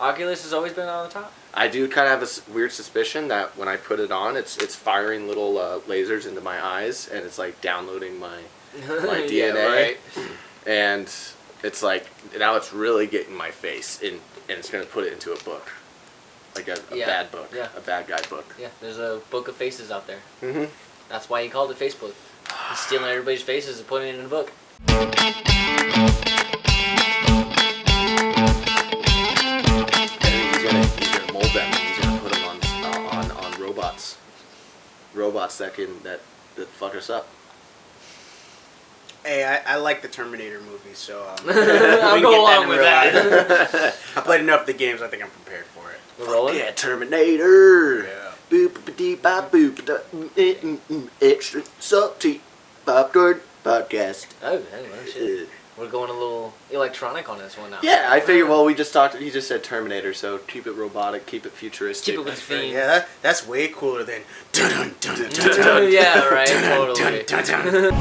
Oculus has always been on the top. I do kind of have a weird suspicion that when I put it on, it's firing little lasers into my eyes, and it's like downloading my DNA. Yeah, right. And it's like, now it's really getting my face, and it's going to put it into a book. Like a bad book. Yeah. A bad guy book. Yeah, there's a book of faces out there. Mm-hmm. That's why he called it Facebook. He's stealing everybody's faces and putting it in a book. He's gonna mold them, and he's going to put them on robots. Robots that fuck us up. Hey, I like the Terminator movie, so I'll go along with that. I played enough of the games. I think I'm prepared for it. We're rolling? Yeah, Terminator. Yeah. Boop-a-dee-ba-boop. Extra salty popcorn podcast. Oh, shit. We're going a little electronic on this one now. Yeah, I figured. Well, he just said Terminator, so keep it robotic, keep it futuristic. Keep it with the theme. Yeah, that's way cooler than dun dun dun dun dun. Yeah, right. Totally. Dun, dun, dun.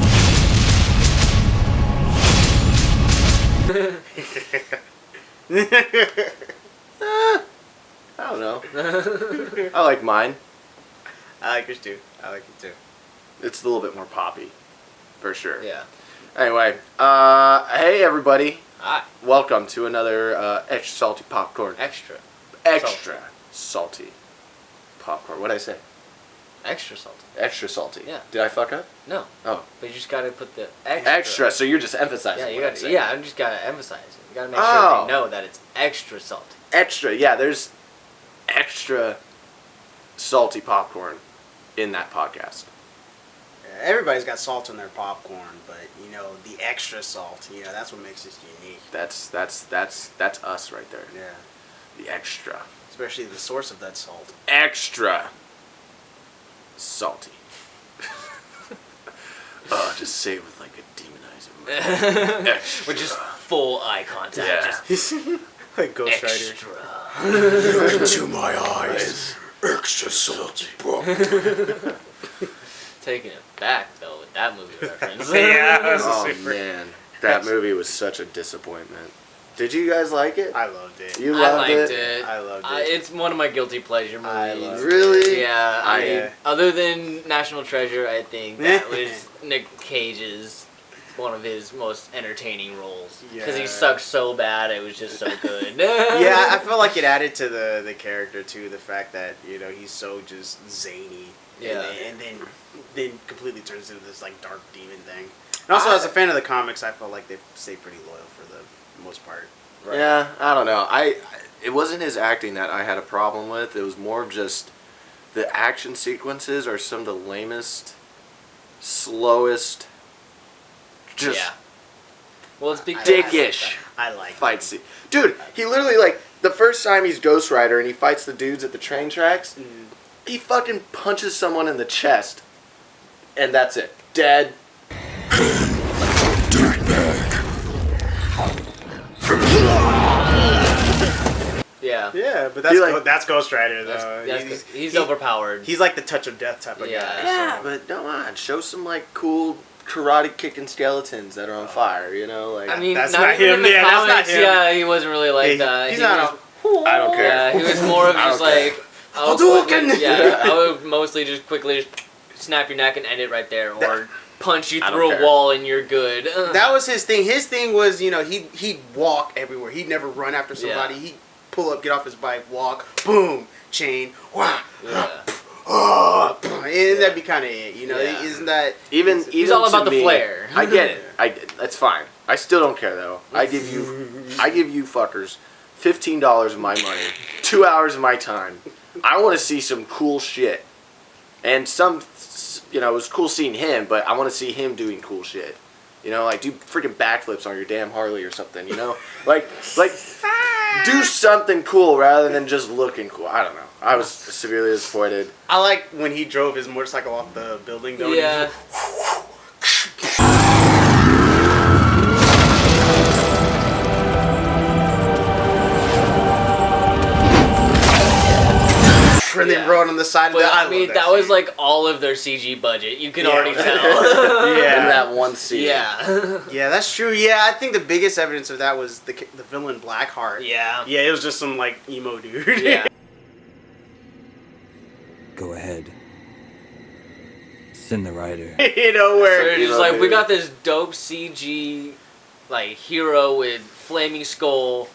I don't know. I like mine. I like yours too. I like it too. It's a little bit more poppy, for sure. Yeah. Anyway, hey everybody. Hi. Welcome to another extra salty popcorn. Extra Salty popcorn. What'd I say? Extra salty. Extra salty. Yeah. Did I fuck up? No. Oh. But you just gotta put the Extra. So you're just emphasizing. Yeah, you what gotta. I'm saying. Yeah, I just gotta emphasize it. You gotta make sure they know that it's extra salty. Extra. Yeah, there's extra salty popcorn in that podcast. Everybody's got salt in their popcorn, but the extra salt, that's what makes it unique. That's us right there. Yeah. The extra. Especially the source of that salt. Extra salty. Oh, just say it with like a demonizing way. Extra. With just full eye contact. Yeah. Just Like Ghost extra. Rider. Look into my eyes. Extra salty. Taking it back though with that movie reference. Oh man, that movie was such a disappointment. Did you guys like it? I loved it. You loved I liked it? it. I loved it. It's one of my guilty pleasure movies. I loved it. Really? Yeah. I mean, Yeah. other than National Treasure, I think that was Nick Cage's one of his most entertaining roles. Because he sucked so bad, it was just so good. Yeah, I felt like it added to the character too. The fact that he's so just zany. Yeah. And then completely turns into this like dark demon thing. And also, as a fan of the comics, I felt like they stayed pretty loyal for the most part. Right. Yeah, I don't know. It wasn't his acting that I had a problem with. It was more of just the action sequences are some of the lamest, slowest, just Well, it's because dickish I like fight scene. Dude, he literally the first time he's Ghost Rider and he fights the dudes at the train tracks, he fucking punches someone in the chest, and that's it. Dead. Yeah. Yeah, but that's Ghost Rider though. He's overpowered. He's like the touch of death type of guy. Yeah, but come on, show some cool karate kicking skeletons that are on fire. I mean, that's not not even him. in the Yeah, that's not comics, him. yeah, he wasn't really like that. He's He not. was- I don't care. Yeah, he was more of just like. I would mostly just quickly snap your neck and end it right there, or punch you through a wall and you're good. That was his thing. His thing was, he'd walk everywhere. He'd never run after somebody. He'd pull up, get off his bike, walk, boom, chain, wah, and that'd be kind of it, Isn't that even he's all about to the me, flair. I get it. That's fine. I still don't care though. I give you fuckers $15 of my money, 2 hours of my time. I want to see some cool shit, and it was cool seeing him, but I want to see him doing cool shit. Do freaking backflips on your damn Harley or something. Like do something cool rather than just looking cool. I don't know. I was severely disappointed. I like when he drove his motorcycle off the building, though. Yeah. And then and rode on the side of but, the. I mean, that was like all of their CG budget. You can already tell. In that one scene. Yeah. Yeah, that's true. Yeah, I think the biggest evidence of that was the villain Blackheart. Yeah. Yeah, it was just some like emo dude. Yeah. Go ahead. Send the rider. You know where? So they're just like, we got this dope CG like hero with flaming skull,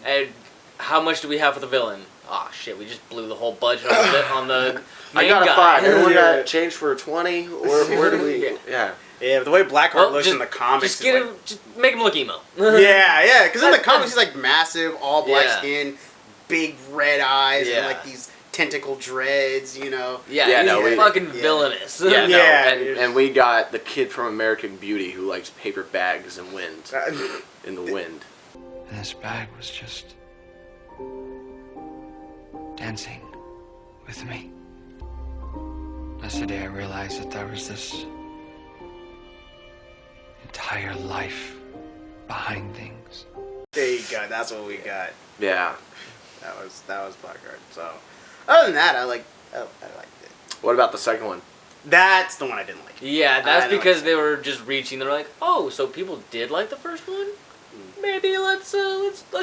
and how much do we have for the villain? Oh shit, we just blew the whole budget on the I got a guy. 5. Everyone got changed for a 20? Or where do we... Yeah. Yeah, the way Blackheart looks in the comics. Just make him look emo. Yeah, because in the comics he's like massive, all black skin, big red eyes, and like these tentacle dreads, you know. Yeah, he's fucking villainous. And we got the kid from American Beauty who likes paper bags and wind. In the wind. And this bag was just dancing with me. That's the day I realized that there was this entire life behind things. There you go. That's what we got. Yeah. That was Blackheart. So, other than that, I liked it. What about the second one? That's the one I didn't like. Yeah, that's because they were just reaching. They're like, oh, so people did like the first one? Maybe let's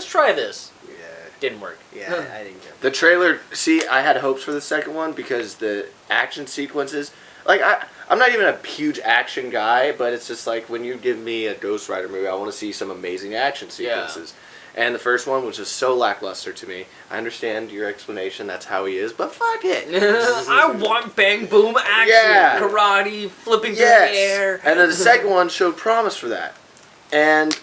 try this. Yeah. Didn't work. Yeah, I didn't get it. The trailer, see, I had hopes for the second one because the action sequences, like, I'm not even a huge action guy, but it's just like when you give me a Ghost Rider movie, I want to see some amazing action sequences. Yeah. And the first one was just so lackluster to me. I understand your explanation, that's how he is, but fuck it. I want bang boom action, karate, flipping through the air. And then the second one showed promise for that. And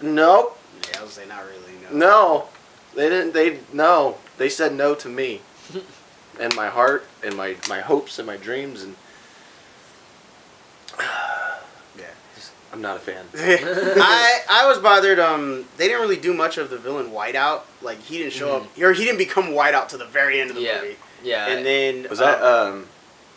nope. Yeah, I was saying not really. No. They didn't. They said no to me, and my heart, and my hopes, and my dreams, and I'm not a fan. I was bothered. They didn't really do much of the villain Whiteout. Like he didn't show up, or he didn't become Whiteout to the very end of the movie. Yeah. And then was that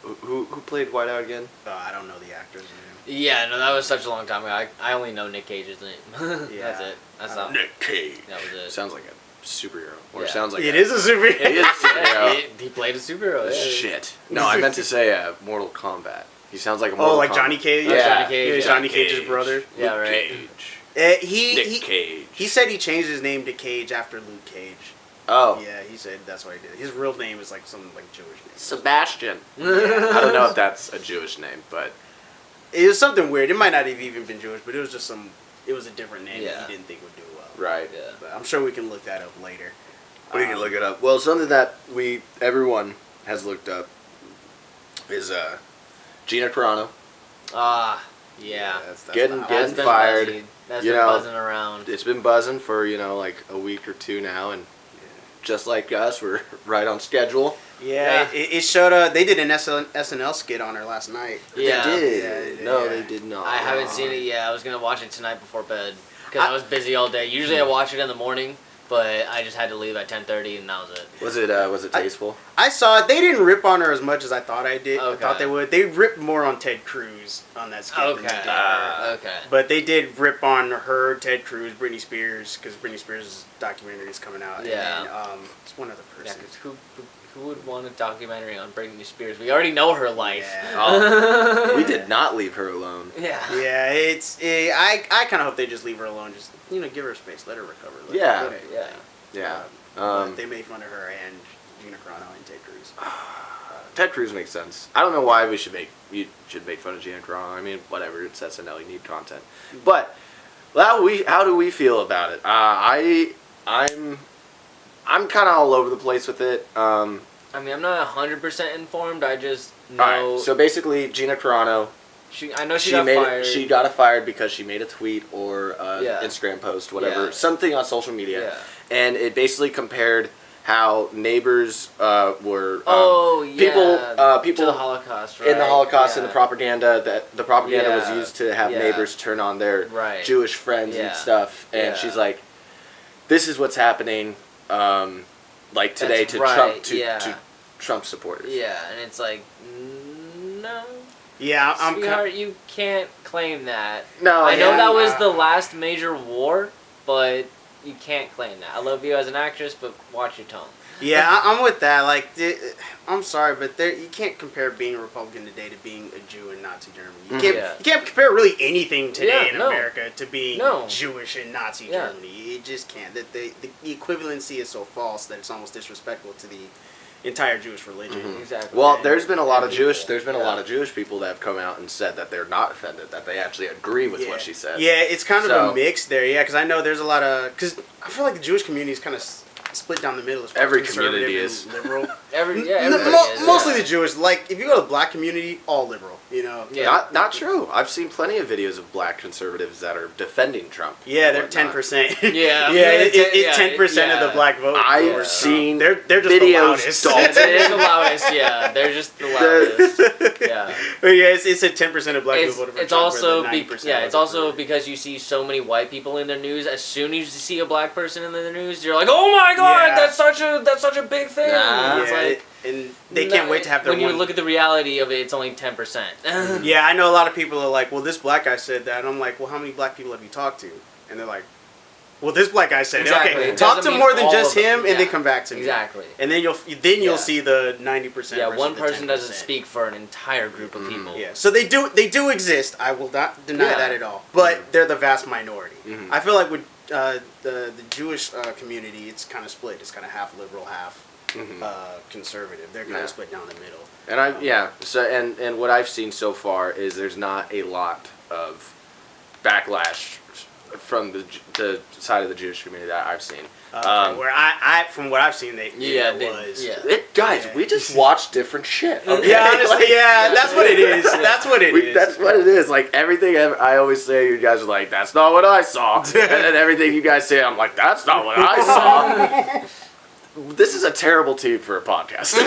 who played Whiteout again? I don't know the actor's name. Yeah, no, that was such a long time ago. I only know Nick Cage's name. That's it. That's not Nick Cage. That was it. Sounds like a superhero, or sounds like it is a superhero. It is a superhero. He played a superhero. Yeah. Shit. No, I meant to say Mortal Kombat. He sounds like a Mortal like Kombat. Johnny Cage. Yeah, Johnny Cage. Yeah, Johnny Cage's brother. Yeah, right. Cage. Nick Cage. He said he changed his name to Cage after Luke Cage. Oh. Yeah, he said that's what he did. His real name is like some like Jewish name. Sebastian. I don't know if that's a Jewish name, but it was something weird. It might not have even been Jewish, but it was just it was a different name that he didn't think would do well. Right. Yeah. But I'm sure we can look that up later. We can look it up. Well, something that everyone has looked up is Gina Carano. Yeah. That's Getting fired. That's been buzzing around. It's been buzzing for like a week or two now, and just like us, we're right on schedule. Yeah, it showed. They did an SNL skit on her last night. Yeah. They did. Yeah, they did. No, they did not. I haven't seen it yet. I was gonna watch it tonight before bed because I was busy all day. Usually I watch it in the morning, but I just had to leave at 10:30, and that was it. Was it tasteful? I saw it. They didn't rip on her as much as I thought I did. Okay. I thought they would. They ripped more on Ted Cruz on that skit than they did her. Okay. But they did rip on her, Ted Cruz, Britney Spears, because Britney Spears' documentary is coming out. Yeah. And it's one other person. Yeah, 'cause who would want a documentary on Britney Spears? We already know her life. Yeah. We did not leave her alone. Yeah. Yeah, I kind of hope they just leave her alone. Just give her space, let her recover. Yeah. They made fun of her and Gina Carano and Ted Cruz. Ted Cruz makes sense. I don't know why you should make fun of Gina Carano. I mean, whatever. It's SNL. You need content. But how do we feel about it? I'm kind of all over the place with it. I mean, I'm not 100% informed. I just know. All right, so basically, Gina Carano. I know she got fired. She got fired because she made a tweet or Instagram post, whatever, something on social media, and it basically compared how neighbors were people to the Holocaust, right? in the Holocaust and the propaganda was used to have neighbors turn on their Jewish friends and stuff, and she's like, "This is what's happening." Like today to Trump supporters. Yeah, and it's like, no. Yeah, Sweetheart, you can't claim that. No, I know that was the last major war, but you can't claim that. I love you as an actress, but watch your tone. Yeah, I'm with that. Like, I'm sorry, but you can't compare being a Republican today to being a Jew in Nazi Germany. You can't compare really anything today in America to being Jewish in Nazi Germany. You just can't. The equivalency is so false that it's almost disrespectful to the entire Jewish religion. Exactly. Well, there's been a lot of Jewish people that have come out and said that they're not offended, that they actually agree with what she said. Yeah, it's kind of a mix there. Yeah, because I know there's a lot of because I feel like the Jewish community is kind of split down the middle as far Every as conservative community and is. liberal. Everybody is. Mostly the Jewish. Like, if you go to the black community, all liberal. You know. Yeah. Not true. I've seen plenty of videos of black conservatives that are defending Trump. Yeah, they're 10%. Yeah. It's 10% of the black vote. I've seen they're just videos. the loudest. They're the loudest. Yeah, they're just the loudest. Yeah. But yeah, it's a 10% of black people voted for It's Trump. also it's also because you see so many white people in their news. As soon as you see a black person in the news, you're like, oh my god, that's such a big thing. Nah. It's like, and they can't wait to have their when you look at the reality of it, it's only 10%. Yeah, I know a lot of people are like, well, this black guy said that. And I'm like, well, how many black people have you talked to? And they're like, well, this black guy said Exactly. okay, It talk doesn't to mean more than all just of them. him, and then come back to me. Exactly. And then you'll see the 90%. Yeah, versus one the person 10%. doesn't speak for an entire group of people. Yeah, so they do exist. I will not deny that at all. But they're the vast minority. I feel like with the Jewish community, it's kind of split. It's kind of half liberal, half conservative. They're kind of split down the middle. And and what I've seen so far is there's not a lot of backlash from the side of the Jewish community that I've seen. Where I from what I've seen, Guys, we just watch different shit. Okay? Yeah, honestly, that's what it is. That's what it is. That's what it is. Like everything I always say, you guys are like, "That's not what I saw," and then everything you guys say, I'm like, "That's not what I saw." This is a terrible team for a podcast.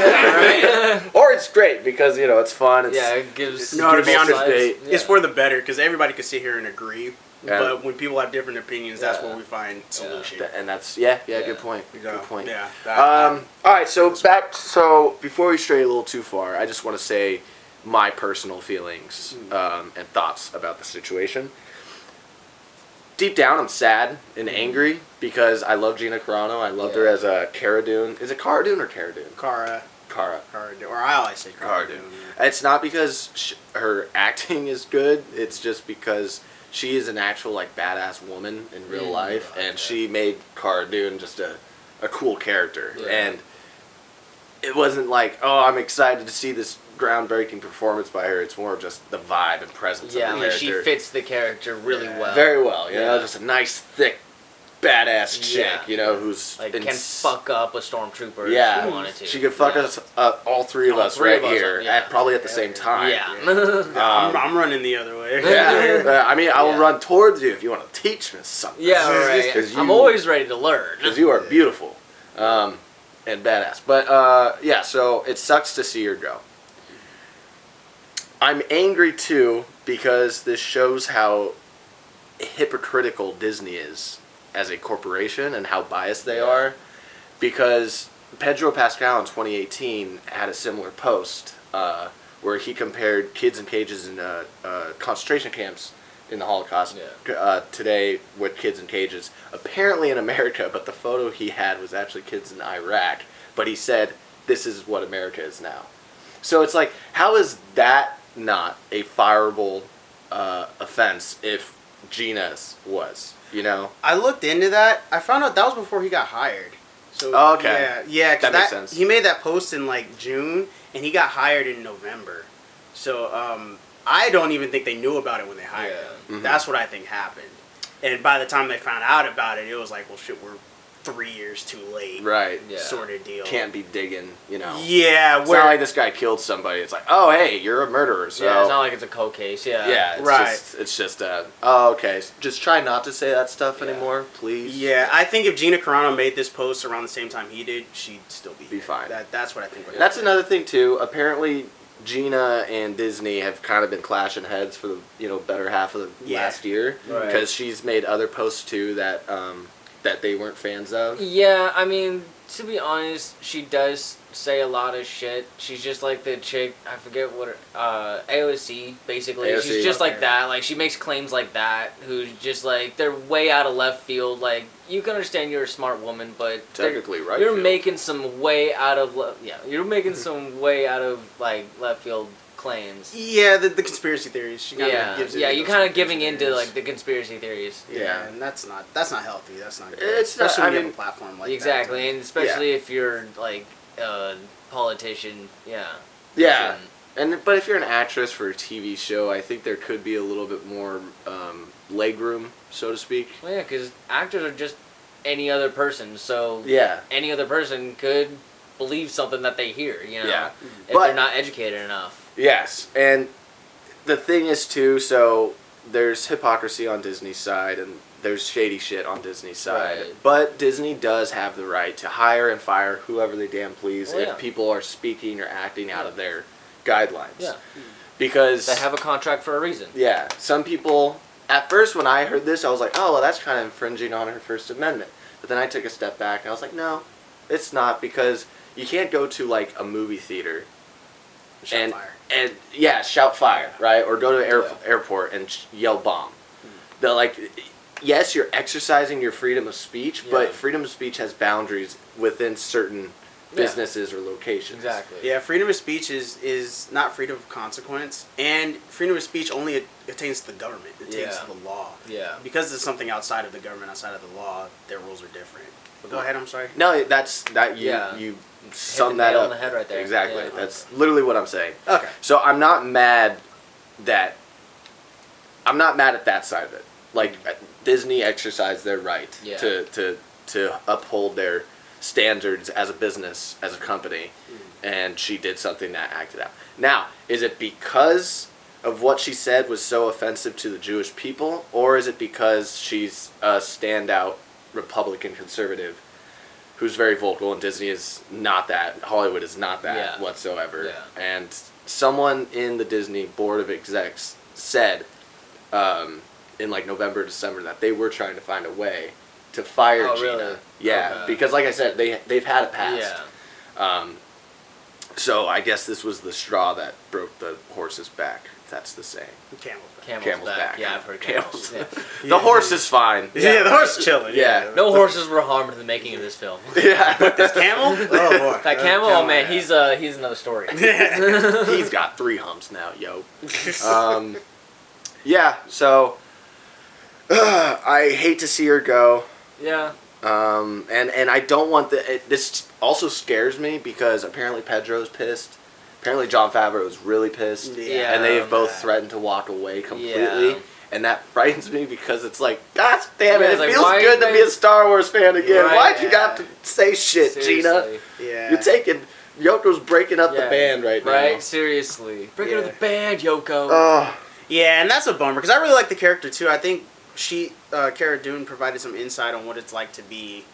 Or it's great because it's fun. It's, it gives. To be honest, debate. it's for the better because everybody can sit here and agree. But when people have different opinions, that's where we find solution. And that's good point. Good point. Yeah. All right. So before we stray a little too far, I just want to say my personal feelings and thoughts about the situation. Deep down, I'm sad and angry because I love Gina Carano. I loved her as a Cara Dune. Is it Cara Dune or Cara Dune? Cara. Or I always say Cara Dune. It's not because her acting is good. It's just because she is an actual badass woman in real life, and she made Cara Dune just a cool character. Yeah. And it wasn't like, oh, I'm excited to see this groundbreaking performance by her. It's more of just the vibe and presence of the character. She fits the character really well. Very well. Just a nice, thick, badass chick, who's can fuck up a stormtrooper if she wanted to. She could fuck us up, all three of us right here, probably at the same time. Yeah. I'm running the and I will run towards you if you want to teach me something. Yeah, right. I'm always ready to learn. Because you are beautiful and badass. But, so it sucks to see her go. I'm angry, too, because this shows how hypocritical Disney is as a corporation and how biased they are. Because Pedro Pascal in 2018 had a similar post where he compared kids in cages in concentration camps in the Holocaust today with kids in cages. Apparently in America, but the photo he had was actually kids in Iraq. But he said, this is what America is now. So it's like, how is that not a fireable offense if Gina's was, I looked into that. I found out that was before he got hired. So okay. Yeah, that makes sense. He made that post in June, and he got hired in November. So I don't even think they knew about it when they hired him. Mm-hmm. That's what I think happened. And by the time they found out about it, it was like, well, shit, we're 3 years too late. Right. Sort of deal. Can't be digging, Yeah. It's not like this guy killed somebody. It's like, oh, hey, you're a murderer. So. Yeah, it's not like it's a cold case. Yeah. Yeah. It's just oh, okay. Just try not to say that stuff anymore, please. Yeah, I think if Gina Carano made this post around the same time he did, she'd still be fine. That's what I think. That's another thing, too. Apparently, Gina and Disney have kind of been clashing heads for the better half of the last year. Because she's made other posts, too, that... that they weren't fans of. Yeah, I mean, to be honest, she does say a lot of shit. She's just like the chick, I forget what AOC, basically. AOC. She's just like that. Like, she makes claims like that, who's just like, they're way out of left field. Like, you can understand you're a smart woman, but technically right you're field. making some way out of you're making some way out of like left field claims. Yeah, the conspiracy theories. She gives you're kind of giving into like the conspiracy theories. Yeah, and that's not healthy. That's not good. It's especially not, when you have a platform like exactly, that. and especially if you're like a politician. Yeah. But if you're an actress for a TV show, I think there could be a little bit more leg room, so to speak. Well, yeah, because actors are just any other person, so any other person could believe something that they hear, if they're not educated enough. Yes, and the thing is, too, so there's hypocrisy on Disney's side, and there's shady shit on Disney's side. Right. But Disney does have the right to hire and fire whoever they damn please if people are speaking or acting out of their guidelines. Yeah. Because they have a contract for a reason. Yeah. Some people, at first when I heard this, I was like, oh, well, that's kind of infringing on her First Amendment. But then I took a step back, and I was like, no, it's not, because you can't go to, like, a movie theater Shout fire. And shout fire, right? Or go to an airport and yell bomb. Yes, you're exercising your freedom of speech, but freedom of speech has boundaries within certain businesses or locations. Exactly. Yeah, freedom of speech is not freedom of consequence, and freedom of speech only attains to the government. It attains to the law. Yeah. Because it's something outside of the government, outside of the law, their rules are different. But go ahead, I'm sorry. No, you sum that up. On the head right there. Exactly. Yeah. That's literally what I'm saying. Okay. So I'm not mad at that side of it. Like, Disney exercised their right to uphold their standards as a business, as a company, and she did something that acted out. Now, is it because of what she said was so offensive to the Jewish people, or is it because she's a standout Republican conservative who's very vocal, and Disney is not that, Hollywood is not that whatsoever. Yeah. And someone in the Disney board of execs said in like November, December that they were trying to find a way to fire Gina. Really? Yeah, Okay. because like I said, they've had it passed. Yeah. So I guess this was the straw that broke the horse's back. If that's the saying. Camel's back. Yeah, I've heard camels. The horse is fine. Yeah, the horse is chilling. Yeah. No horses were harmed in the making of this film. Yeah. This camel? Oh boy. That camel, oh man, he's another story. He's got 3 humps now, yo. Yeah, so I hate to see her go. Yeah. And I don't want this also scares me because apparently Pedro's pissed. Apparently Jon Favreau is really pissed. Yeah. And they have both threatened to walk away completely. Yeah. And that frightens me because it's like, gosh damn it, Yeah, it like, feels good to be a Star Wars fan again. Right, Why'd you got to say shit, Seriously. Gina? Yeah. You're taking... Yoko's breaking up the band right now. Right, seriously. Breaking up the band, Yoko. Oh. Yeah, and that's a bummer because I really like the character too. I think Cara Dune provided some insight on what it's like to be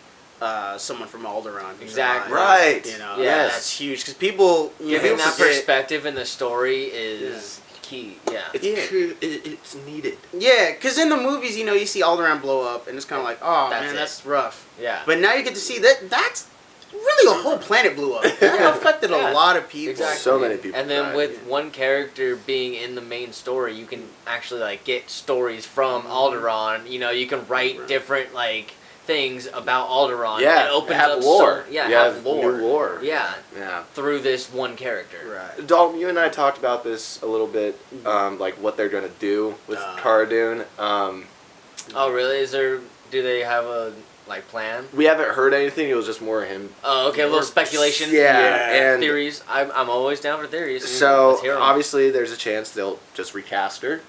someone from Alderaan. Exactly. Right. You know, Yes. that's huge because people Giving that perspective in the story is key. Yeah. It's needed. Yeah, because in the movies, you see Alderaan blow up, and it's kind of like, oh man, that's rough. Yeah. But now you get to see that's really a whole planet blew up. That affected a lot of people. Exactly. So many people. And then died. with one character being in the main story, you can actually like get stories from Alderaan. You can write different like things about Alderaan. Yeah, it opens have up lore. have lore. New lore. Yeah. Yeah. Through this one character. Right. Dalton, you and I talked about this a little bit, like what they're gonna do with Cara Dune. Oh really? Do they have a plan? We haven't heard anything. It was just more him. Oh, okay. A little speculation. Yeah, and theories. I'm always down for theories. So Let's hear 'em. obviously, there's a chance they'll just recast her.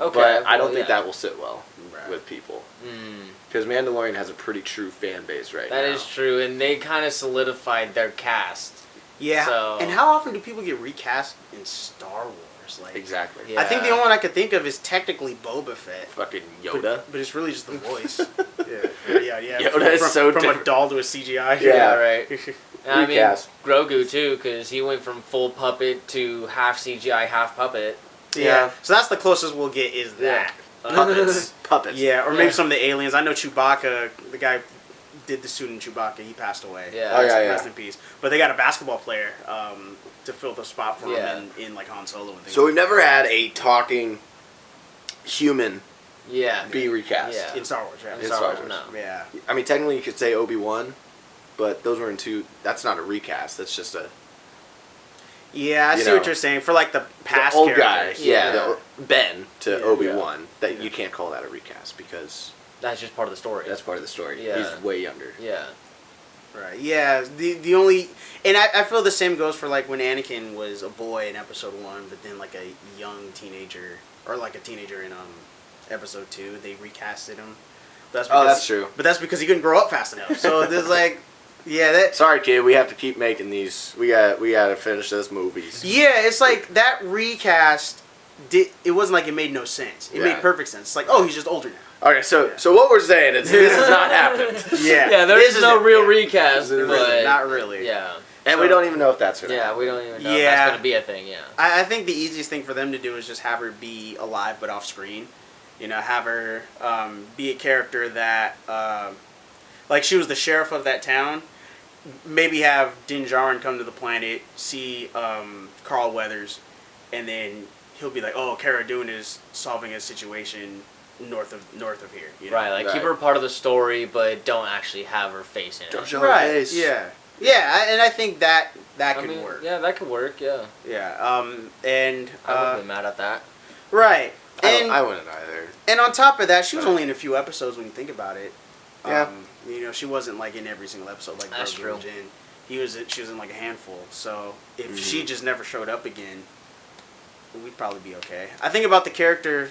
Okay. But I don't think that will sit well with people. Mm. Because Mandalorian has a pretty true fan base right now. That is true, and they kind of solidified their cast. Yeah. So, and how often do people get recast in Star Wars? Like, Exactly. Yeah. I think the only one I could think of is technically Boba Fett. Fucking Yoda. But it's really just the voice. yeah. Yoda is so from different. a doll to a CGI. Yeah. right. And I mean, Recast. Grogu too, because he went from full puppet to half CGI, half puppet. Yeah. So that's the closest we'll get is that. Puppets. Puppets. Yeah, or maybe some of the aliens. I know Chewbacca, the guy did the suit in Chewbacca. He passed away. Yeah. Oh, yeah, Rest in peace. But they got a basketball player to fill the spot for him in like Han Solo and things. So we've never had a talking human be recast. Yeah. In Star Wars, yeah. In Star Wars. No. Yeah. I mean, technically you could say Obi-Wan, but those were in two. That's not a recast. That's just a... Yeah, I see what you're saying. For like the past old characters. guy, the Ben to Obi-Wan. That Yeah. you can't call that a recast because That's just part of the story. that's part of the story. Yeah. He's way younger. Yeah. Right. Yeah. The only, and I feel the same goes for like when Anakin was a boy in Episode 1, but then like a young teenager or like a teenager in Episode 2, they recasted him. That's that's true. But that's because he couldn't grow up fast enough. So there's like, yeah, that. Sorry, kid. We have to keep making these. We got to finish this movies. Yeah, it's like that recast. It wasn't like it made no sense. It made perfect sense. It's like, oh, he's just older now. Okay, so what we're saying is this has not happened. Yeah. Yeah, there is no real recast, but not really. Yeah. And we don't even know if that's gonna happen. We don't even know if that's gonna be a thing. Yeah. I think the easiest thing for them to do is just have her be alive but off screen. You know, have her be a character that, like she was the sheriff of that town. Maybe have Din Djarin come to the planet, see Carl Weathers, and then he'll be like, "Oh, Cara Dune is solving a situation north of here." You know? Right, like keep her part of the story, but don't actually have her face in it. Don't show her face. Yeah. Yeah, and I think that could work. Yeah, that could work. Yeah. Yeah. And I wouldn't be mad at that. Right. And I wouldn't either. And on top of that, she was only in a few episodes when you think about it. Yeah. You know, she wasn't like in every single episode like That's Grogu and true. Jin. She was in like a handful. So if she just never showed up again, we'd probably be okay. I think about the character,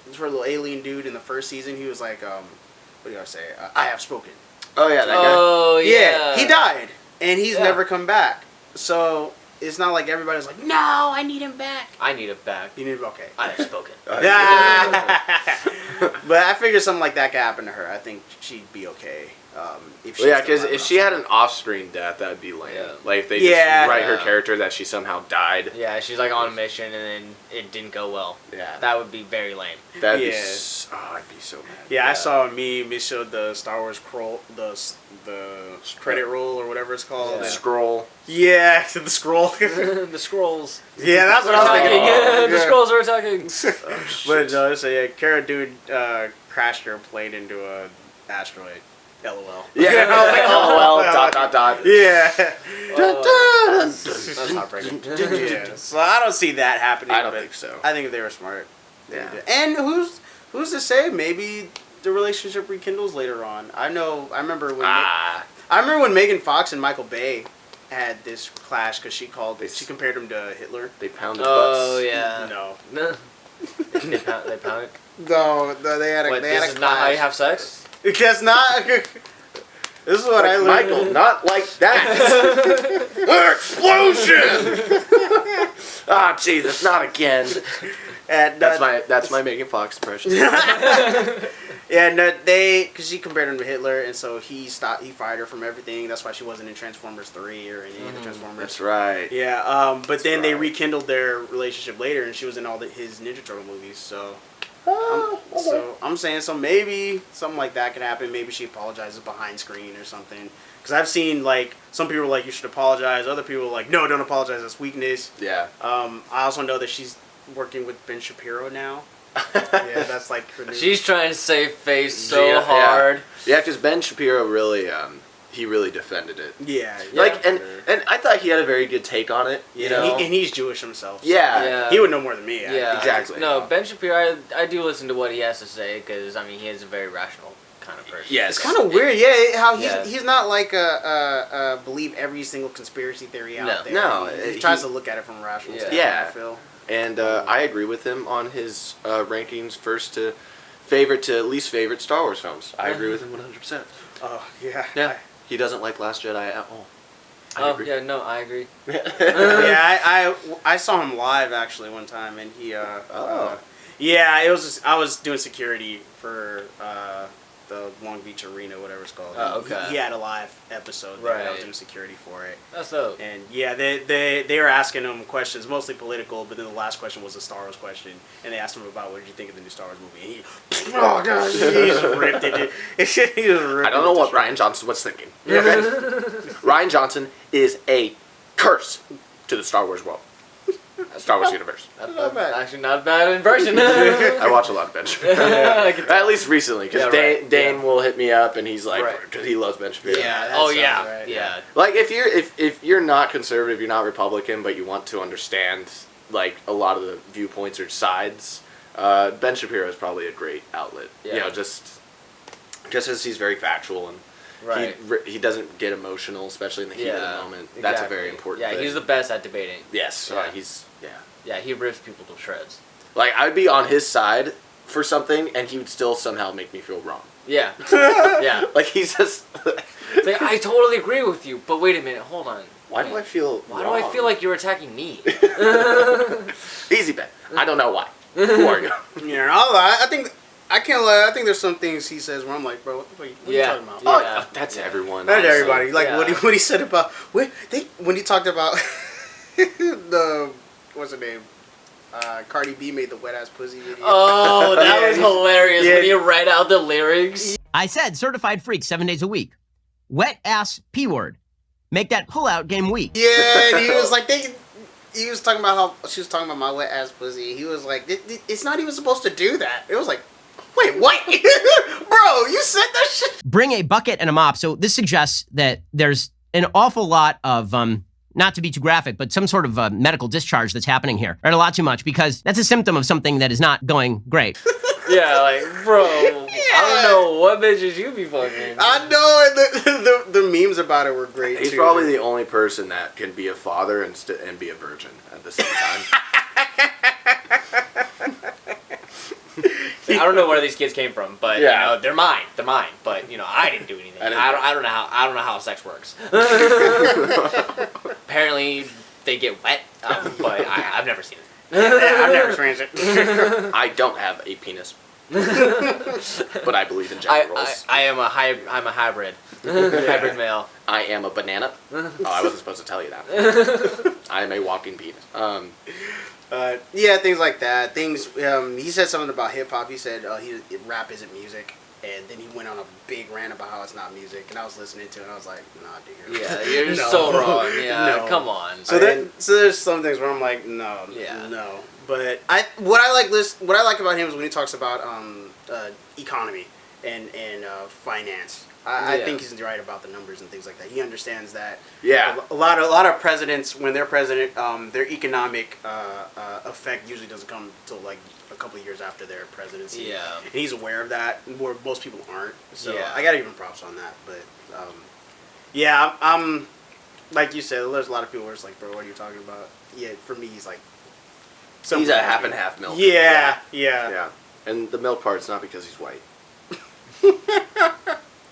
this little alien dude in the first season. He was like, what do I say? I have spoken. Oh yeah, that guy. Oh yeah. He died, and he's never come back. So it's not like everybody's like, no, I need him back. I need it back. You need okay. I have spoken. But I figure something like that could happen to her. I think she'd be okay. If Well, yeah, because if she had an off-screen death, that would be lame. Yeah. Like if they just write her character that she somehow died. Yeah, she's like on a mission and then it didn't go well. Yeah. That would be very lame. That'd be I'd be so mad. Yeah, I saw a meme. It showed the Star Wars the credit roll or whatever it's called. The scroll. Yeah, the scroll. The scrolls. Yeah, that's what I was thinking. The scrolls are attacking. But so yeah, Cara Dune crashed her plane into a asteroid. LOL. Yeah, I was like, LOL, ... Yeah. That's heartbreaking. Yeah. So I don't see that happening. I don't think so. I think if they were smart. Yeah. And who's to say? Maybe the relationship rekindles later on. I remember when Megan Fox and Michael Bay had this clash because she compared him to Hitler. They pounded butts. Oh yeah. No. They pounded. No, they had a What, they had this a is not how you clash. have sex? That's not. This is what I learned. Michael, not like that. Explosion! Ah, Jesus, not again. And, That's my Megan Fox impression. Yeah, no, because she compared him to Hitler, and so he fired her from everything. That's why she wasn't in Transformers 3 or any of the Transformers. That's right. Yeah, but then they rekindled their relationship later, and she was in all his Ninja Turtle movies. So, so I'm saying, maybe something like that could happen. Maybe she apologizes behind screen or something. Because I've seen like some people are like, you should apologize. Other people are like, no, don't apologize. That's weakness. Yeah. I also know that she's working with Ben Shapiro now. Yeah, that's like her new... She's trying to save face so hard. Yeah, because Ben Shapiro really, he really defended it. Yeah. Like, and I thought he had a very good take on it. You know? And he's Jewish himself. So yeah. he would know more than me. Yeah, exactly. No, Ben Shapiro, I do listen to what he has to say because I mean he is a very rational kind of person. Yes. It's kind of weird. Yeah, how he's not like a believe every single conspiracy theory out there. No, he tries to look at it from a rational standpoint. Yeah. I feel. And I agree with him on his rankings, first to favorite to least favorite Star Wars films. I agree with him 100%. Oh, yeah. Yeah. He doesn't like Last Jedi at all. I agree. Yeah, no, I agree. Yeah, I saw him live actually one time, and he. Yeah, it was. I was doing security for the Long Beach Arena, whatever it's called. Oh, okay. He had a live episode there. I was doing security for it. That's dope. And yeah, they were asking him questions, mostly political, but then the last question was a Star Wars question, and they asked him about what did you think of the new Star Wars movie, and he just ripped it. I don't know what Ryan Johnson was thinking. Ryan Johnson is a curse to the Star Wars world. Star Wars universe. Not bad. Actually, not a bad impression. I watch a lot of Ben Shapiro. At least recently, because Dane will hit me up and he's like, because he loves Ben Shapiro. Yeah. Yeah. Like if you're not conservative, you're not Republican, but you want to understand like a lot of the viewpoints or sides, Ben Shapiro is probably a great outlet. Yeah. You know, just as he's very factual and. Right. He doesn't get emotional, especially in the heat of the moment. Exactly. That's a very important thing. Yeah, he's the best at debating. Yes. Yeah, he rips people to shreds. Like, I'd be on his side for something, and he would still somehow make me feel wrong. Yeah. Yeah. Like, he's just... It's like, I totally agree with you, but wait a minute, hold on. Why do I feel do I feel like you're attacking me? Easy, Ben. I don't know why. Who are you? Yeah, I think... I can't lie. I think there's some things he says where I'm like, bro, what the fuck? What are you talking about? Oh, that's everyone. Not everybody. Like what he said about when he talked about the what's her name? Cardi B made the wet ass pussy video. Oh, that was hilarious when he read out the lyrics. I said certified freak 7 days a week. Wet ass P word. Make that pull-out game weak. Yeah, and he was like, he was talking about how she was talking about my wet ass pussy. He was like, it's not even supposed to do that. It was like, wait, what? Bro, you said that shit? Bring a bucket and a mop. So this suggests that there's an awful lot of, not to be too graphic, but some sort of medical discharge that's happening here. Right, a lot too much, because that's a symptom of something that is not going great. Yeah, like, bro, I don't know what bitches you be fucking. I know, and the memes about it were great, He's probably the only person that can be a father and be a virgin at the same time. I don't know where these kids came from, but you know, they're mine. They're mine. But you know, I didn't do anything. I don't know how sex works. Apparently, they get wet, but I've never seen it. I've never experienced it. I don't have a penis, but I believe in gender roles. I'm a hybrid. Hybrid male. I am a banana. Oh, I wasn't supposed to tell you that. I am a walking penis. Yeah, things like that. Things. He said something about hip hop. He said rap isn't music, and then he went on a big rant about how it's not music. And I was listening to it, and I was like, nah, dude. Yeah, you're so wrong. Yeah, come on. So there's some things where I'm like, no. But what I like about him is when he talks about economy and finance. I think he's right about the numbers and things like that. He understands that. Yeah. A lot of presidents, when they're president, their economic effect usually doesn't come until like a couple of years after their presidency. Yeah. And he's aware of that, where most people aren't. So yeah. I gotta give him props on that. But yeah, I'm like you said. There's a lot of people where it's like, bro, what are you talking about? Yeah, for me, he's like. He's a half and half milk. Yeah. And the milk part's not because he's white.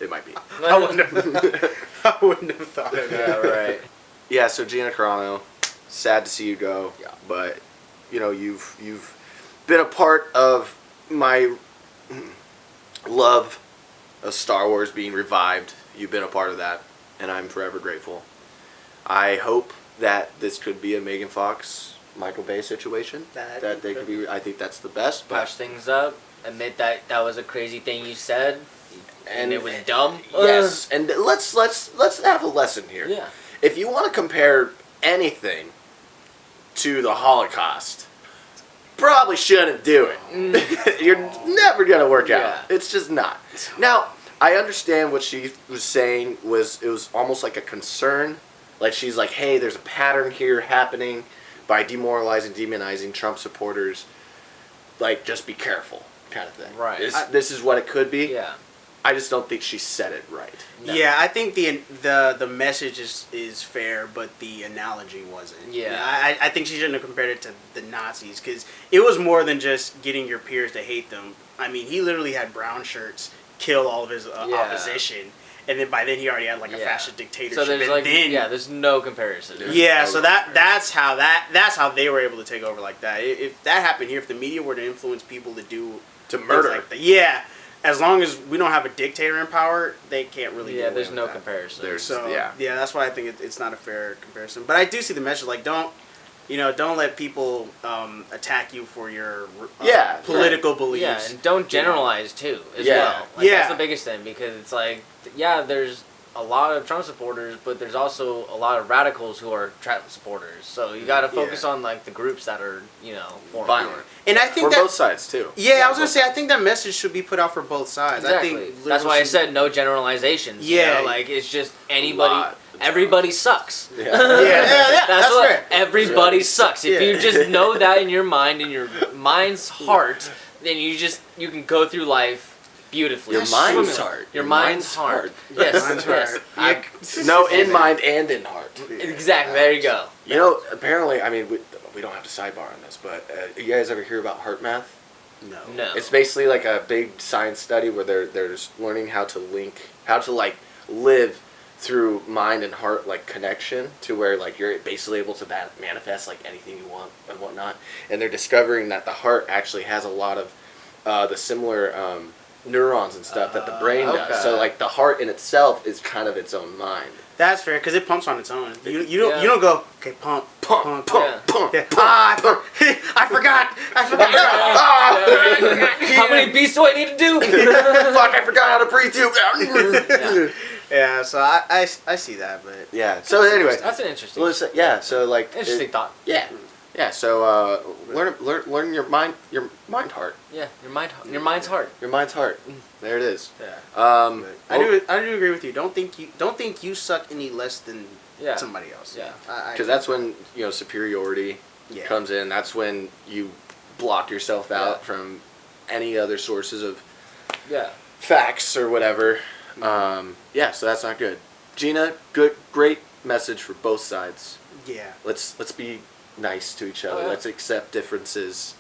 It might be. I wouldn't have thought of that. Yeah, right. Yeah, so Gina Carano, sad to see you go. Yeah. But, you know, you've been a part of my love of Star Wars being revived. You've been a part of that, and I'm forever grateful. I hope that this could be a Megan Fox, Michael Bay situation. That they could be. I think that's the best. Patch things up. Admit that was a crazy thing you said. And it was dumb. Yes, and let's have a lesson here. Yeah. If you want to compare anything to the Holocaust, probably shouldn't do it. You're never gonna work out. It's just not. Now, I understand what she was saying it was almost like a concern. Like she's like, hey, there's a pattern here happening by demoralizing, demonizing Trump supporters. Like, just be careful, kind of thing. Right. This is what it could be. Yeah. I just don't think she said it right. No. Yeah, I think the message is fair, but the analogy wasn't. Yeah. I think she shouldn't have compared it to the Nazis, because it was more than just getting your peers to hate them. I mean, he literally had brown shirts kill all of his opposition, and then by then he already had like a fascist dictatorship. So there's there's no comparison. So that's how they were able to take over like that. If that happened here, if the media were to influence people to murder, like that, as long as we don't have a dictator in power, they can't really. Yeah, get away there's with no that. comparison. Yeah, that's why I think it's not a fair comparison. But I do see the message. Like, don't let people attack you for your political beliefs. Yeah, and don't generalize too as Yeah. well. Like, that's the biggest thing, because it's like, there's a lot of Trump supporters, but there's also a lot of radicals who are Trump supporters. So you got to focus on like the groups that are violent. And I think for both sides too. Yeah, I was gonna say I think that message should be put out for both sides. Exactly. I think that's why I said no generalizations. Yeah, like it's just anybody. Everybody sucks. Yeah, That's what fair. everybody sucks. If you just know that in your mind, in your mind's heart, then you can go through life beautifully. Your mind's heart. Your mind's heart. Yes. Mind's yes. No, in mind and in heart. Exactly. There you go. You know, apparently, I mean, we don't have to sidebar on this, but you guys ever hear about heart math? No. It's basically like a big science study where they're just learning how to like live through mind and heart like connection to where like you're basically able to manifest like anything you want and whatnot. And they're discovering that the heart actually has a lot of the similar neurons and stuff that the brain does. So like the heart in itself is kind of its own mind. That's fair because it pumps on its own. You don't go pump. Yeah. I forgot. How many beats do I need to do? Fuck! I forgot how to breathe too. Yeah, so I see that, but yeah. So anyway, that's an interesting. So like interesting thought. Yeah. So learn your mind heart. Yeah, your mind's heart. Your mind's heart. There it is. Yeah. I do agree with you. Don't think you suck any less than somebody else. Yeah. Because that's when superiority comes in. That's when you block yourself out from any other sources of facts or whatever. So that's not good. Gina, great message for both sides. Yeah. Let's be nice to each other. Let's accept differences.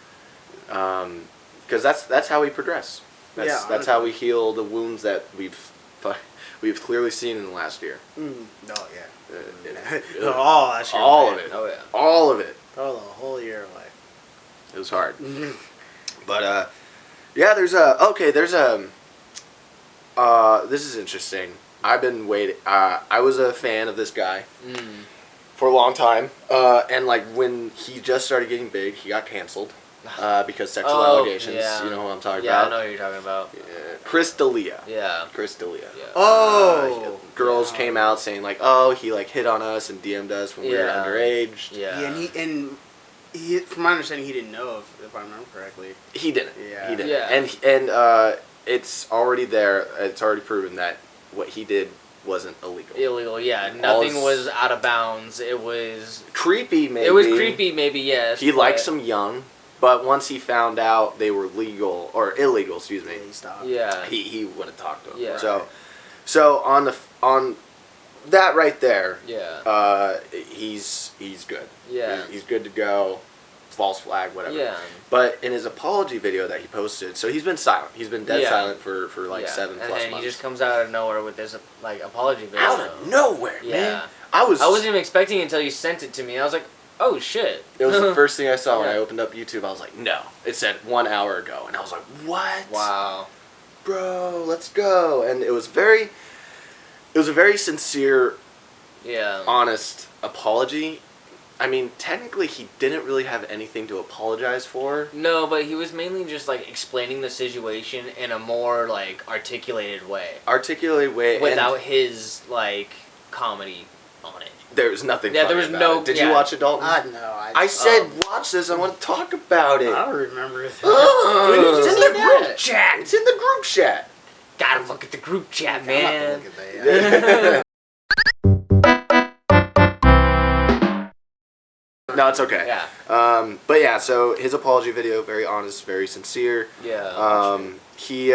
Because that's how we progress. That's how we heal the wounds that we've clearly seen in the last year. All last year. All of it. Oh yeah. All of it. Oh, the whole year of life. It was hard. But there's a this is interesting. I've been waiting. I was a fan of this guy for a long time, and like when he just started getting big, he got canceled because sexual allegations. Yeah. You know who I'm talking Yeah, about? I know who you're talking about. Chris D'Elia. Yeah. Chris D'Elia. Yeah. Oh. Girls came out saying like, oh, he like hit on us and DM'd us when we were underage. Yeah. And he, from my understanding, he didn't know if I remember correctly. He didn't. Yeah. He didn't. Yeah. And it's already there. It's already proven that what he did wasn't illegal. Illegal, yeah. Nothing was out of bounds. It was creepy, maybe. It was creepy, maybe, yes. He likes them young, but once he found out they were legal or illegal, excuse me, he stopped. Yeah. He wouldn't talk to them. Yeah. So on that right there, he's good. Yeah. He's good to go. False flag, whatever. Yeah. But in his apology video that he posted, so he's been silent. He's been dead silent for like 7+ months. And he just comes out of nowhere with this like apology video. Out of nowhere, man. I wasn't even expecting it until you sent it to me. I was like, oh shit. It was the first thing I saw when I opened up YouTube. I was like, no. It said 1 hour ago, and I was like, what? Wow. Bro, let's go. And it was a very sincere, honest apology. I mean, technically, he didn't really have anything to apologize for. No, but he was mainly just, like, explaining the situation in a more, like, articulated way. Without his, like, comedy on it. There was nothing there funny was about no... it. Did you watch it, Dalton? No. I said, watch this. I want to talk about it. I don't remember it. It's in the group chat. It's in the group chat. Gotta look at the group chat, Okay, man. I'm not gonna look at that. No, it's okay. Yeah. But yeah, so his apology video, very honest, very sincere. Yeah. He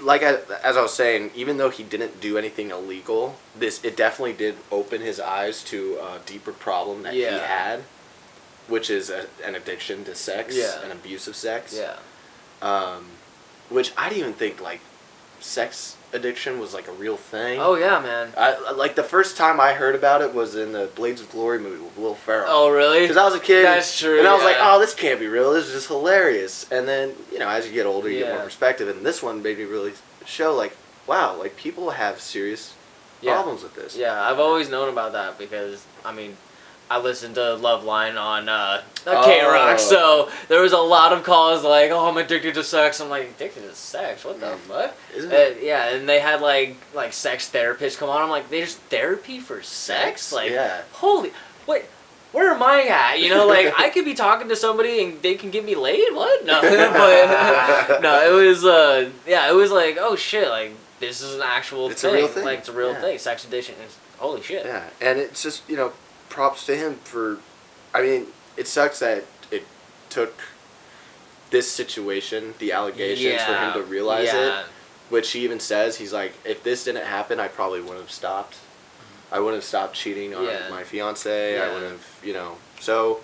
like as I was saying, even though he didn't do anything illegal, it definitely did open his eyes to a deeper problem that he had, which is an addiction to sex, an abuse of sex. Yeah. Which I didn't even think like sex addiction was like a real thing. Oh yeah, man. Like the first time I heard about it was in the Blades of Glory movie with Will Ferrell. Oh really? Because I was a kid. That's true. And I was like, oh, this can't be real. This is just hilarious. And then as you get older, you get more perspective. And this one made me really show like, wow, like people have serious problems with this. Yeah, I've always known about that because I listened to Love Line on K-Rock, so there was a lot of calls like, oh, I'm addicted to sex. I'm like, addicted to sex? What the fuck? Isn't it? Yeah, and they had like sex therapists come on. I'm like, there's therapy for sex? Like, holy, wait, where am I at? Like I could be talking to somebody and they can get me laid? What? No, but no, it was like, oh shit, like this is an actual it's thing. A real thing. Like it's a real thing. Sex addiction is holy shit. Yeah, and it's just props to him for, it sucks that it took this situation, the allegations, for him to realize it, which he even says, he's like, if this didn't happen, I probably wouldn't have stopped. I wouldn't have stopped cheating on my fiance. I wouldn't have, so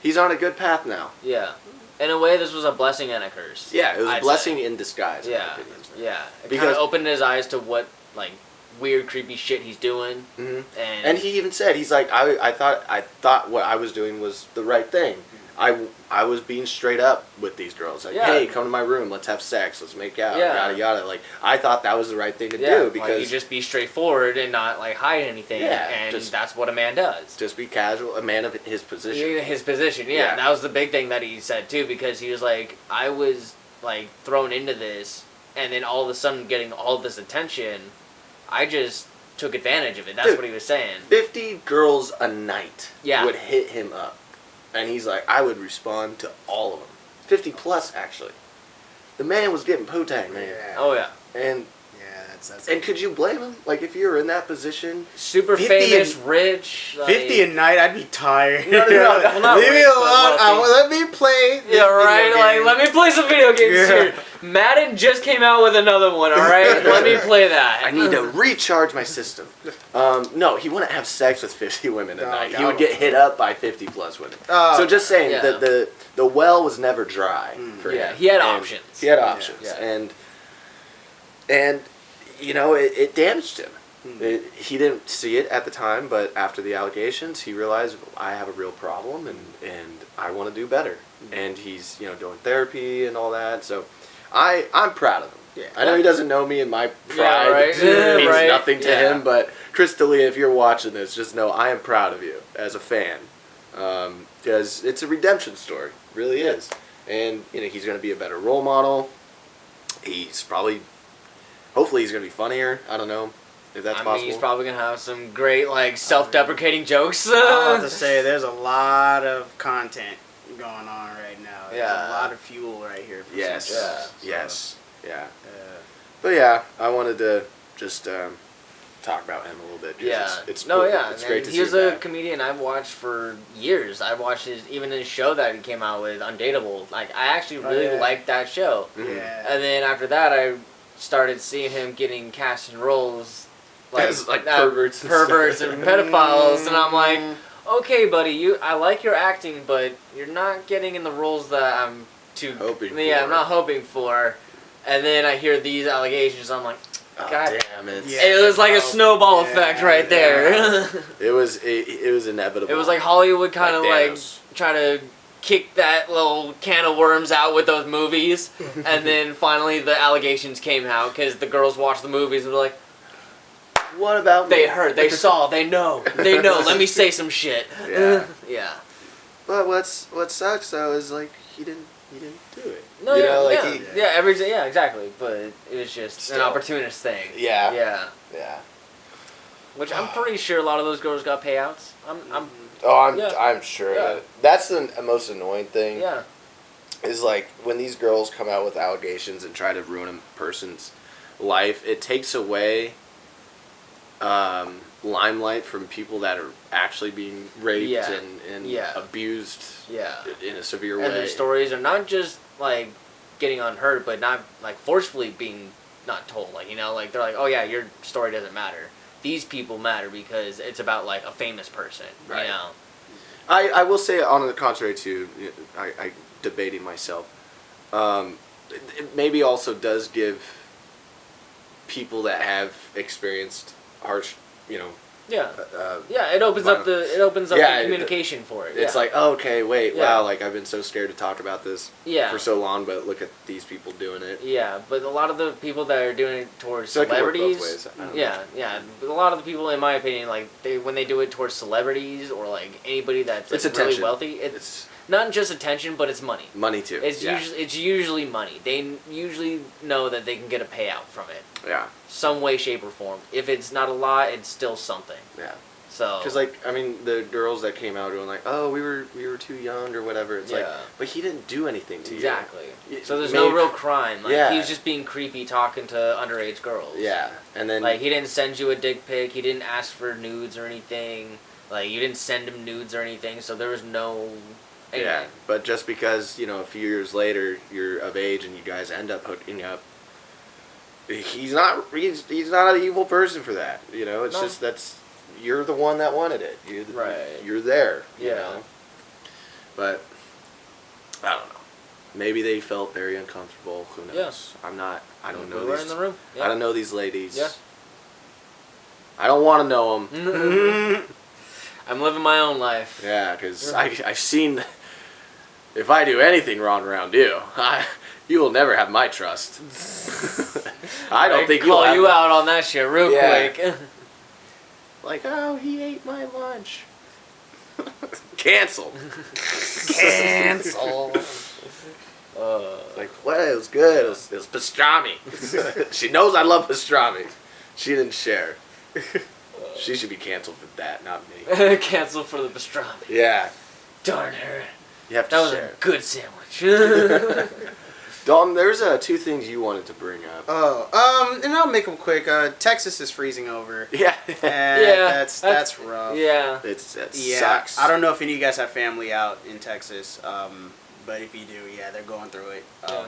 he's on a good path now. Yeah. In a way, this was a blessing and a curse. Yeah, it was a blessing in disguise, in my opinion. Yeah. It kind of opened his eyes to what, like, weird, creepy shit he's doing. Mm-hmm. And he even said, he's like, I thought what I was doing was the right thing. I was being straight up with these girls. Like, hey, come to my room, let's have sex, let's make out, yada yada. Like, I thought that was the right thing to do because like, you just be straightforward and not like hide anything. Yeah, and that's what a man does. Just be casual, a man of his position. His position, yeah. That was the big thing that he said too, because he was like, I was like thrown into this, and then all of a sudden getting all this attention, I just took advantage of it. That's what he was saying. 50 girls a night would hit him up. And he's like, I would respond to all of them. 50 plus, actually. The man was getting poo-tang, man. Yeah. Oh, yeah. And that's and could you blame him? Like, if you were in that position? Super famous, rich. Like, 50 a night, I'd be tired. No, leave me alone. Let me play. Yeah, right? Like, let me play some video games here. Madden just came out with another one, alright? Let me play that. I need to recharge my system. No, he wouldn't have sex with 50 women a night. He would get hit up by 50 plus women. So just saying, that the well was never dry for him. He had options. He had options. And it damaged him. He didn't see it at the time, but after the allegations, he realized, I have a real problem, and I want to do better. And he's, doing therapy and all that. So I'm proud of him. Yeah. I know he doesn't know me, and my pride means nothing to him, but Chris D'Elia, if you're watching this, just know I am proud of you as a fan. Because it's a redemption story. It really is. And, he's going to be a better role model. He's probably... Hopefully he's going to be funnier. I don't know if that's possible. He's probably going to have some great, like, self-deprecating jokes. I was about to say, there's a lot of content going on right now. There's a lot of fuel right here. For But yeah, I wanted to just talk about him a little bit. It's cool. It's great to see him. He's a comedian I've watched for years. I've watched his show that he came out with, Undateable. Like, I actually really liked that show. Mm-hmm. Yeah. And then after that, I started seeing him getting cast in roles like perverts and pedophiles, and I'm like, okay, buddy, I like your acting, but you're not getting in the roles that I'm I'm not hoping for. And then I hear these allegations, I'm like, God damn it! It was like a snowball effect right there. It was inevitable. It was like Hollywood kind of like trying to kick that little can of worms out with those movies, and then finally the allegations came out because the girls watched the movies and were like, what about they heard, they saw, they know, let me say some shit. Yeah. But what sucks though is like he didn't do it. No, exactly. But it was just an opportunist thing. Yeah. Which I'm pretty sure a lot of those girls got payouts. I'm sure. Yeah. That's the most annoying thing. Yeah. Is like when these girls come out with allegations and try to ruin a person's life, it takes away limelight from people that are actually being raped and abused in a severe way. And their stories are not just like getting unheard, but not like forcefully being not told. Like, like they're like, oh yeah, your story doesn't matter. These people matter because it's about like a famous person, right. I will say on the contrary to I debating myself, it maybe also does give people that have experienced harsh, you know. Yeah. It opens up the communication for it. It's like, oh, okay, wait, wow, like I've been so scared to talk about this for so long, but look at these people doing it. Yeah, but a lot of the people that are doing it towards celebrities. It can work both ways. Yeah. But a lot of the people, in my opinion, like when they do it towards celebrities or like anybody that's like, really wealthy, it's not just attention, but it's money. Money too. It's usually money. They usually know that they can get a payout from it. Yeah. Some way, shape, or form. If it's not a lot, it's still something. Yeah. So. Because like I mean, the girls that came out doing like, oh, we were too young or whatever. It's like, but he didn't do anything to you. Exactly. So there's no real crime. Like he was just being creepy, talking to underage girls. Yeah, and then like he didn't send you a dick pic. He didn't ask for nudes or anything. Like you didn't send him nudes or anything. So there was no. Anything. Yeah, but just because a few years later you're of age and you guys end up hooking up. He's not an evil person for that, It's just you're the one that wanted it. You're there. You know? But I don't know. Maybe they felt very uncomfortable. Who knows? I don't know these. In the room. Yeah. I don't know these ladies. Yeah. I don't want to know them. I'm living my own life. Yeah, because I've seen. If I do anything wrong around you, you will never have my trust. I don't think call you out on that shit real quick. Like, oh, he ate my lunch. Cancelled. Cancel. Like, what? It was good. It was pastrami. She knows I love pastrami. She didn't share. She should be canceled for that, not me. Canceled for the pastrami. Yeah. Darn her. You have to that share. Was a good sandwich. Dalton, there's two things you wanted to bring up. Oh, and I'll make them quick. Texas is freezing over. Yeah. That's rough. Yeah. That sucks. I don't know if any of you guys have family out in Texas, but if you do, they're going through it.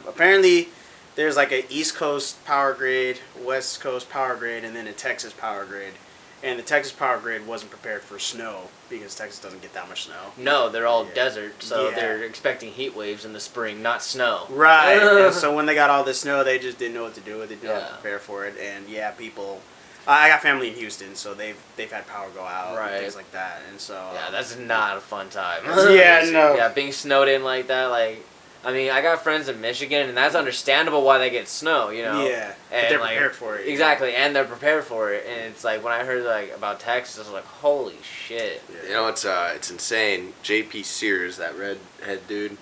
Apparently, there's like an East Coast power grid, West Coast power grid, and then a Texas power grid. And the Texas power grid wasn't prepared for snow because Texas doesn't get that much snow. No, they're all desert, so they're expecting heat waves in the spring, not snow. Right. And so when they got all this snow, they just didn't know what to do with it. They didn't know how to prepare for it. And people, I got family in Houston, so they've had power go out and things like that. And so that's not a fun time. Being snowed in like that, like. I mean, I got friends in Michigan, and that's understandable why they get snow, Yeah, and but they're prepared for it. Exactly, and they're prepared for it. And it's like, when I heard about Texas, I was like, holy shit. It's insane. J.P. Sears, that redhead dude,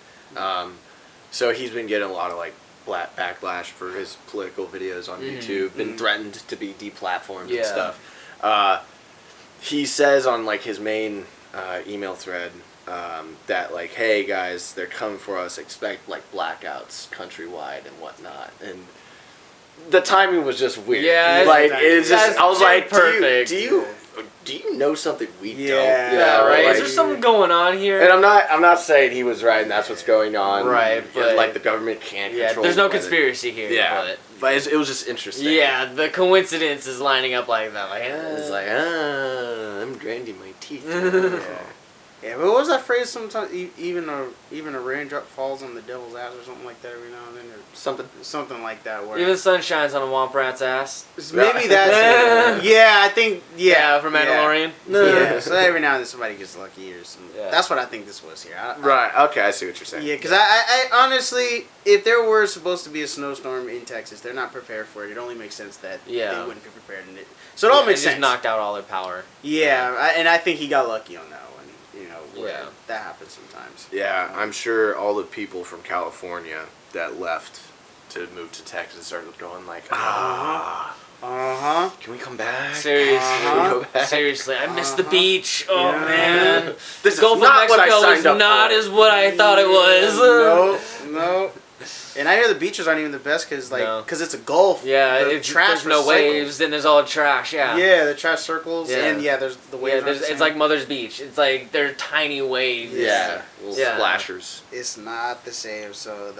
so he's been getting a lot of, backlash for his political videos on YouTube, been threatened to be deplatformed and stuff. He says on, his main email thread, that hey guys, they're coming for us, expect blackouts countrywide and whatnot, and the timing was just weird. It's just, I was like, perfect. Do you know something we don't? Yeah, right. Is there something going on here? And I'm not saying he was right and that's what's going on. Right, but the government can't control. There's no conspiracy here. Yeah, but it was just interesting. Yeah, the coincidence is lining up like that. It's I'm grinding my teeth. Yeah, but what was that phrase? Sometimes even a raindrop falls on the devil's ass or something like that every now and then, or something like that. Where even the sun shines on a womp rat's ass. Maybe that's I think from Mandalorian. Yeah, so every now and then somebody gets lucky or something. Yeah. That's what I think this was here. Right. Okay, I see what you're saying. Yeah, because I honestly, if there were supposed to be a snowstorm in Texas, they're not prepared for it. It only makes sense that they wouldn't be prepared in it. So it all makes sense. Just knocked out all their power. Yeah, and I think he got lucky on that one. That happens sometimes. Yeah, I'm sure all the people from California that left to move to Texas started going can we come back? Seriously, seriously, I miss the beach. Oh man, this Gulf of Mexico is not as what I thought it was. No. And I hear the beaches aren't even the best because it's a Gulf. Yeah, there's no waves, then there's all trash. Yeah, the trash circles, and there's the waves. Yeah, it's like Mother's Beach. It's like they're tiny waves. Yeah, little splashers. It's not the same. So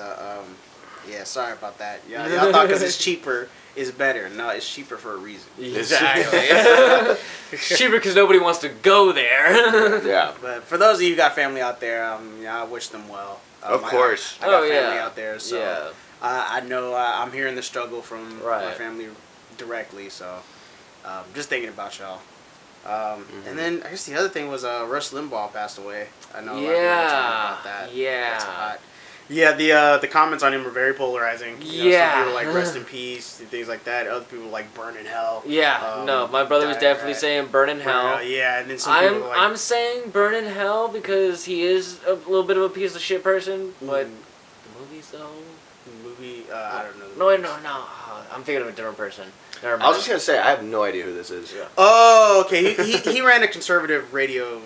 sorry about that. Y'all thought because it's cheaper is better. No, it's cheaper for a reason. Exactly. Cheaper because nobody wants to go there. Yeah. But for those of you who got family out there, I wish them well. Of course. I got family out there, so I know I'm hearing the struggle from my family directly. So, just thinking about y'all. And then I guess the other thing was Rush Limbaugh passed away. I know a lot of people were talking about that. Yeah. That's hot. Yeah, the comments on him were very polarizing. You know, some people like rest in peace and things like that. Other people like burn in hell. Yeah, no, my brother was definitely saying burn in hell. Yeah, and then some people were like, I'm saying burn in hell because he is a little bit of a piece of shit person, but the movies though. I don't know. No. I'm thinking of a different person. I was just gonna say I have no idea who this is. Yeah. Oh, okay. He ran a conservative radio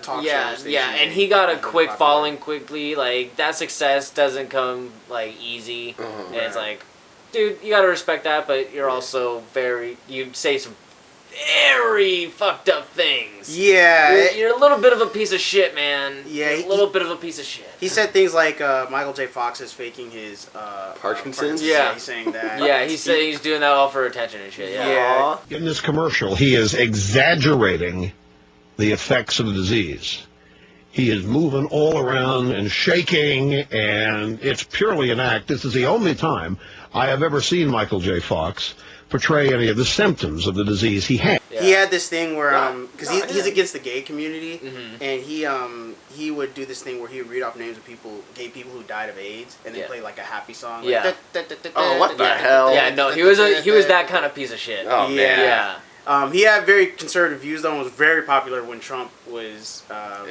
talk show station. Yeah, and he got a quick following quickly. Like that success doesn't come like easy, and it's like, dude, you gotta respect that, but you're also you say some very fucked up things. Yeah. You're a little bit of a piece of shit, man. Yeah. You're a little bit of a piece of shit. He said things like Michael J. Fox is faking his Parkinson's. Yeah. He's saying that. Yeah, he said he's doing that all for attention and shit. Yeah. In this commercial, he is exaggerating the effects of the disease. He is moving all around and shaking, and it's purely an act. This is the only time I have ever seen Michael J. Fox portray any of the symptoms of the disease he had. Yeah. He had this thing where, because he's against the gay community, and he would do this thing where he would read off names of gay people who died of AIDS, and then play like a happy song. Like, oh, what the hell? Yeah, no, he was that kind of piece of shit. Oh, man. Yeah. He had very conservative views, though, and was very popular when Trump was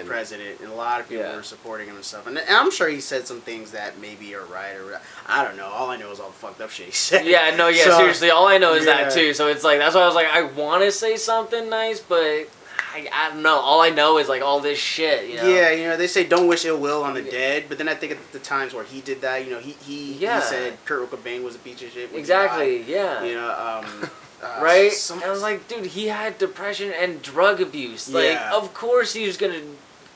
president, and a lot of people were supporting him and stuff. And I'm sure he said some things that maybe are right, or I don't know. All I know is all the fucked up shit he said. Yeah, no, yeah, so, seriously, all I know is that, too. So it's like, that's why I was like, I want to say something nice, but I don't know. All I know is, like, all this shit, you know? Yeah, you know, they say don't wish ill will on the dead, but then I think at the times where he did that, you know, he said Kurt Cobain was a piece of shit. Exactly, yeah. You know, right? And I was like, dude, he had depression and drug abuse. Like, of course he was going to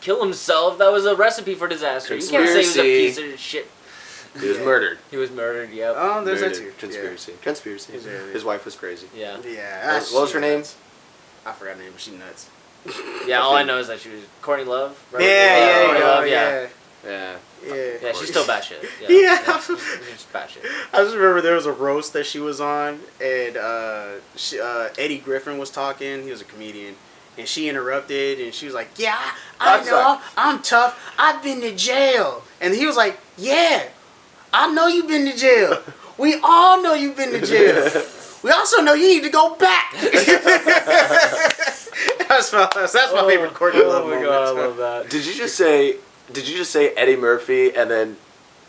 kill himself. That was a recipe for disaster. You can't say he was a piece of shit. He was murdered. He was murdered, yep. Oh, there's that too. Conspiracy. Conspiracy. His wife was crazy. Yeah. Yeah. What was her name? I forgot her name, but she's nuts. Yeah, all I know is that she was Courtney Love. Right? Yeah. Yeah, she's still batshit. Yeah. She's batshit. I just remember there was a roast that she was on, and Eddie Griffin was talking. He was a comedian, and she interrupted, and she was like, "Yeah, I know, I'm tough. I've been to jail," and he was like, "Yeah, I know you've been to jail. We all know you've been to jail. We also know you need to go back." That's my favorite Courtney Love moment. Oh my god, I love that. Did you just say Eddie Murphy and then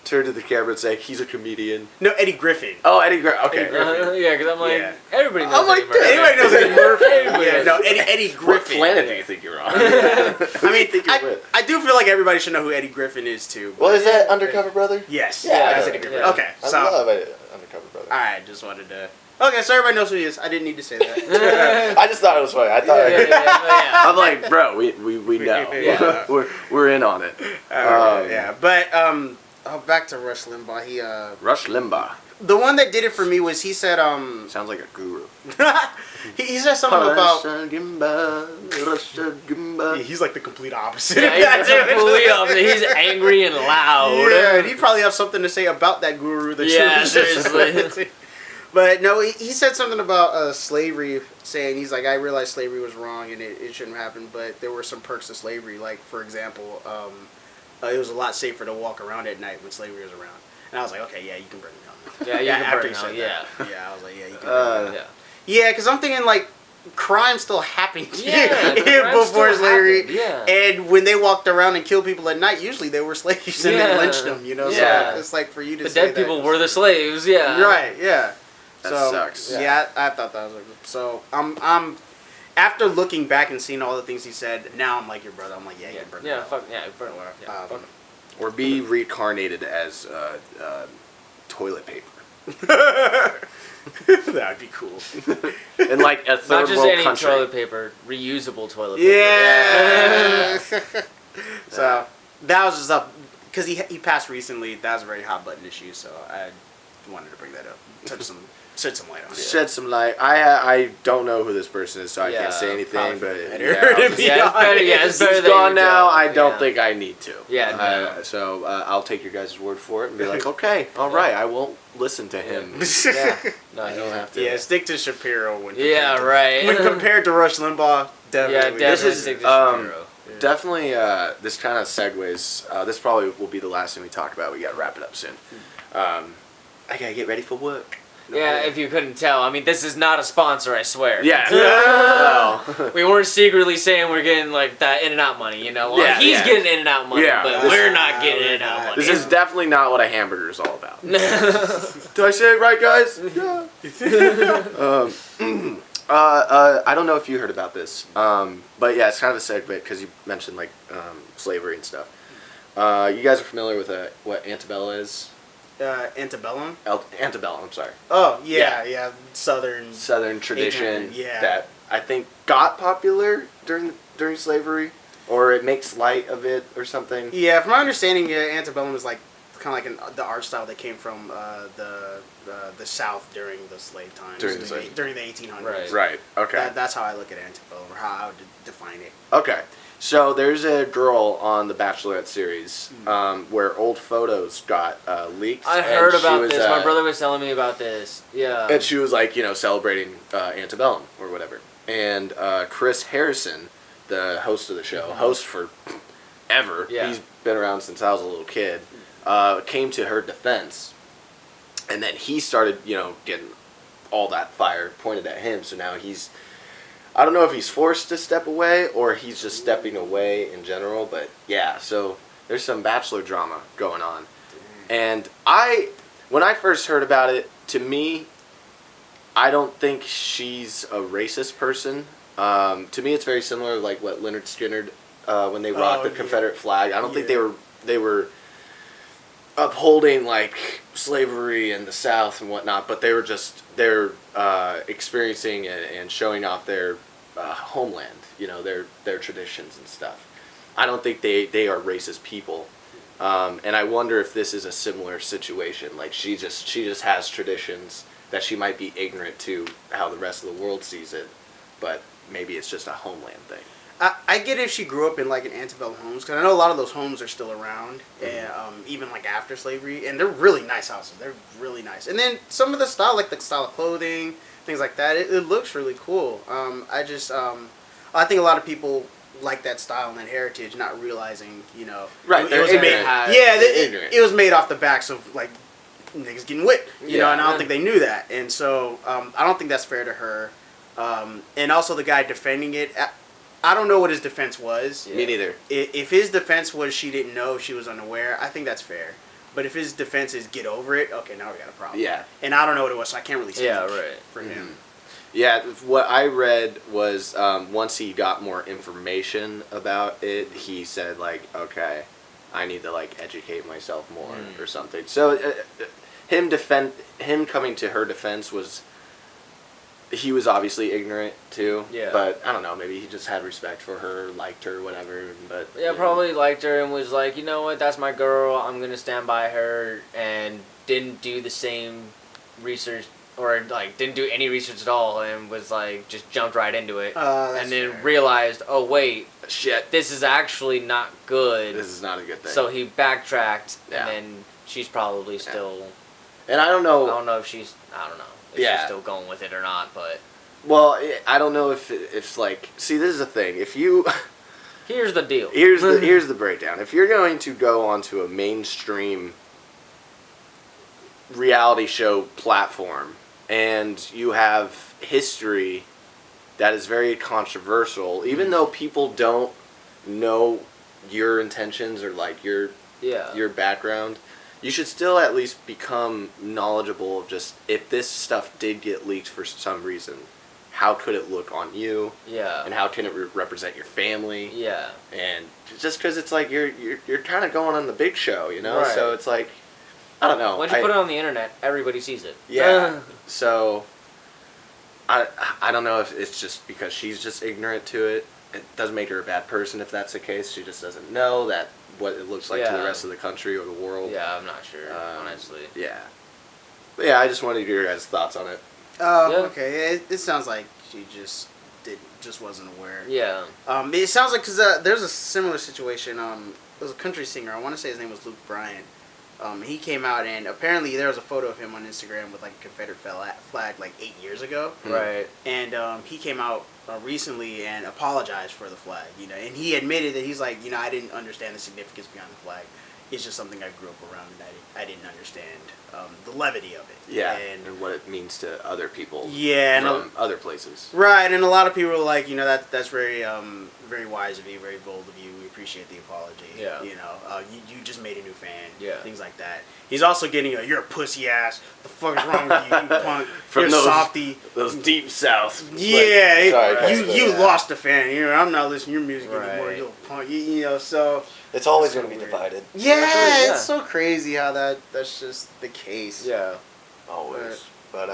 turn to the camera and say he's a comedian? No, Eddie Griffin. Oh, Eddie Griffin. Okay. Yeah, because I'm like, everybody knows Eddie Murphy. Everybody knows Eddie Murphy. Yeah, no, Eddie Griffin. What planet do you think you're on? I mean, I do feel like everybody should know who Eddie Griffin is too. Well, is that Undercover Brother? Yes. Yeah, that's Eddie Griffin. Yeah. Okay, so I love Undercover Brother. I just wanted to. Okay, so everybody knows who he is. I didn't need to say that. I just thought it was funny. I thought. I'm like, bro, we know. Yeah. we're in on it. Yeah, but back to Rush Limbaugh. Rush Limbaugh. The one that did it for me was he said sounds like a guru. he said something about yeah, he's like the complete opposite. Yeah, he's the complete opposite. He's angry and loud. Yeah, and he probably have something to say about that guru that seriously. But no, he said something about slavery, saying he's like, I realized slavery was wrong and it shouldn't happen, but there were some perks to slavery. Like, for example, it was a lot safer to walk around at night when slavery was around. And I was like, okay, yeah, you can burn it down. Yeah, you can burn it down, yeah, I was like, yeah, you can burn it down. Yeah, because I'm thinking, like, crime still happened before slavery. Yeah. And when they walked around and killed people at night, usually they were slaves and they lynched them, you know? Yeah. So it's like for you to the say dead people were the slaves, yeah. Right, yeah. That sucks. Yeah, I thought that was like, so I'm after looking back and seeing all the things he said, now I'm like your brother. I'm like, yeah, you can burn it. Yeah, fuck burn it. Or be reincarnated as toilet paper. That'd be cool. In like a third Not just world any country. toilet paper, reusable toilet paper. Yeah. So that was just up because he passed recently. That was a very hot button issue, so I wanted to bring that up. Shed some light on it. Shed some light. I don't know who this person is, so I can't say anything. But it's better. He's gone now. I don't think I need to. Yeah. So I'll take your guys' word for it and be like, okay, all right, I won't listen to him. No, you don't have to. Yeah, stick to Shapiro when right. When compared to Rush Limbaugh, definitely. Yeah, definitely stick to Shapiro. Definitely, this kind of segues. This probably will be the last thing we talk about. We got to wrap it up soon. I gotta get ready for work. Yeah, if you couldn't tell. I mean, this is not a sponsor, I swear. Yeah. No. We weren't secretly saying we're getting, like, that In-N-Out money, you know? Well, he's getting In-N-Out money, but we're not getting In-N-Out money. This is definitely not what a hamburger is all about. Did I say it right, guys? Yeah. I don't know if you heard about this, but yeah, it's kind of a segue because you mentioned, like, slavery and stuff. You guys are familiar with what antebellum is? Antebellum? Antebellum, I'm sorry. Oh, yeah. Southern tradition that I think got popular during slavery, or it makes light of it or something. Yeah, from my understanding, antebellum is like kind of like the art style that came from the South during the slave times. During the 1800s. Right, okay. That's how I look at antebellum, or how I would define it. Okay. So there's a girl on the Bachelorette series where old photos got leaked. I heard about this. My brother was telling me about this. Yeah. And she was like, celebrating antebellum or whatever. And Chris Harrison, the host of the show, host for ever. Yeah. He's been around since I was a little kid. Came to her defense, and then he started, getting all that fire pointed at him. So now I don't know if he's forced to step away or he's just stepping away in general, but yeah, so there's some Bachelor drama going on. And when I first heard about it, to me, I don't think she's a racist person. To me, it's very similar, like what Leonard Skinner, when they rocked the Confederate flag. I don't think they were upholding like slavery in the South and whatnot, but they're experiencing and showing off their homeland, their traditions and stuff. I don't think they are racist people, and I wonder if this is a similar situation. Like she just has traditions that she might be ignorant to how the rest of the world sees it, but maybe it's just a homeland thing. I get if she grew up in like an antebellum homes, because I know a lot of those homes are still around, and even like after slavery, and they're really nice houses. They're really nice, and then some of the style, like the style of clothing, things like that, it looks really cool. I think a lot of people like that style and that heritage, not realizing, right? It was made off the backs of like niggas getting whipped, and I don't think they knew that, and so I don't think that's fair to her. And also the guy defending it. I don't know what his defense was. Me neither. If his defense was she didn't know, she was unaware, I think that's fair. But if his defense is get over it, okay, now we got a problem. Yeah. And I don't know what it was, so I can't really speak for him. Yeah, what I read was once he got more information about it, he said like, okay, I need to like educate myself more or something. So him coming to her defense was. He was obviously ignorant too, but I don't know, maybe he just had respect for her, liked her, whatever, but... Yeah, probably liked her and was like, you know what, that's my girl, I'm going to stand by her, and didn't do the same research, or like, didn't do any research at all, and was like, just jumped right into it, and then realized, oh wait, shit, this is actually not good. This is not a good thing. So he backtracked, and then she's probably still... And I don't know if she's she's still going with it or not, but... Well, I don't know if it's like... See, this is the thing. If you... Here's the deal. Here's the breakdown. If you're going to go onto a mainstream reality show platform and you have history that is very controversial, even though people don't know your intentions or like your background... You should still at least become knowledgeable of just, if this stuff did get leaked for some reason, how could it look on you? Yeah. And how can it represent your family? Yeah. And just because it's like you're kind of going on the big show, Right. So it's like, I don't know. Once you put it on the internet, everybody sees it. Yeah. So, I don't know if it's just because she's just ignorant to it. It doesn't make her a bad person if that's the case. She just doesn't know that what it looks like to the rest of the country or the world. Yeah, I'm not sure, honestly. Yeah. But yeah, I just wanted to hear your guys' thoughts on it. Okay. It sounds like she just wasn't aware. Yeah. It sounds like, because there's a similar situation. There was a country singer, I want to say his name was Luke Bryan. He came out, and apparently there was a photo of him on Instagram with like a Confederate flag like 8 years ago. Right. And he came out recently and apologized for the flag. And he admitted that he's like, I didn't understand the significance behind the flag. It's just something I grew up around, and I didn't understand the levity of it. Yeah, and what it means to other people. Yeah, from other places. Right, and a lot of people are like, that's very very wise of you, very bold of you. We appreciate the apology. Yeah. You just made a new fan. Yeah. Things like that. He's also getting you're a pussy ass. The fuck is wrong with you? You punk. From you're those, softy. Those deep south. Yeah, you lost a fan. I'm not listening to your music anymore. You're a punk. So. It's always going to be divided. Yeah, it's so crazy how that's just the case. Yeah. Always. But,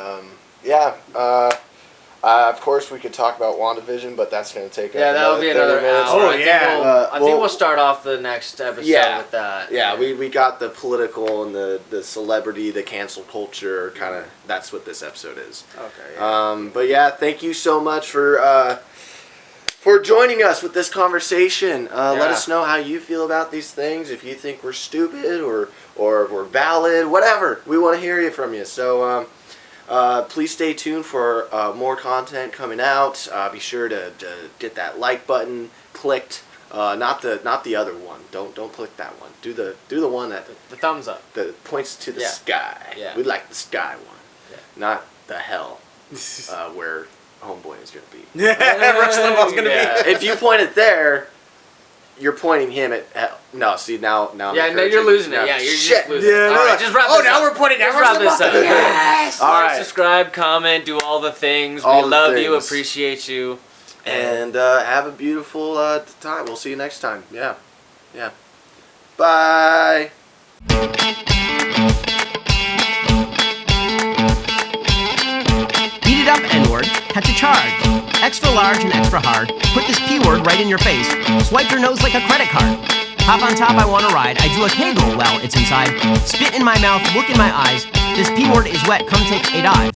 of course, we could talk about WandaVision, but that's going to take that'll be another hour. Oh, yeah. I think we'll start off the next episode with that. Yeah, we got the political and the celebrity, the cancel culture, kind of, that's what this episode is. Okay, yeah. But, yeah, thank you so much for joining us with this conversation. Let us know how you feel about these things, if you think we're stupid or if we're valid, whatever. We want to hear from you. So please stay tuned for more content coming out. Be sure to get that like button clicked. Not the other one. Don't click that one. Do the one that the thumbs up that points to the sky. Yeah. We like the sky one, not the hell where Homeboy is going to be. Rush Limbaugh's going to be. If you point it there, you're pointing him at hell. No, see, now I'm you're losing it. Yeah, you're just losing it. All right, just wrap this up. Now we're pointing Just wrap this up. Yes! All right. Subscribe, comment, do all the things. All we the love things. you, appreciate you. And have a beautiful time. We'll see you next time. Yeah. Bye. Beat it up, N-word. Catch a charge. Extra large and extra hard. Put this P-word right in your face. Swipe your nose like a credit card. Hop on top, I wanna ride. I do a kegel while it's inside. Spit in my mouth, look in my eyes. This P-word is wet, come take a dive.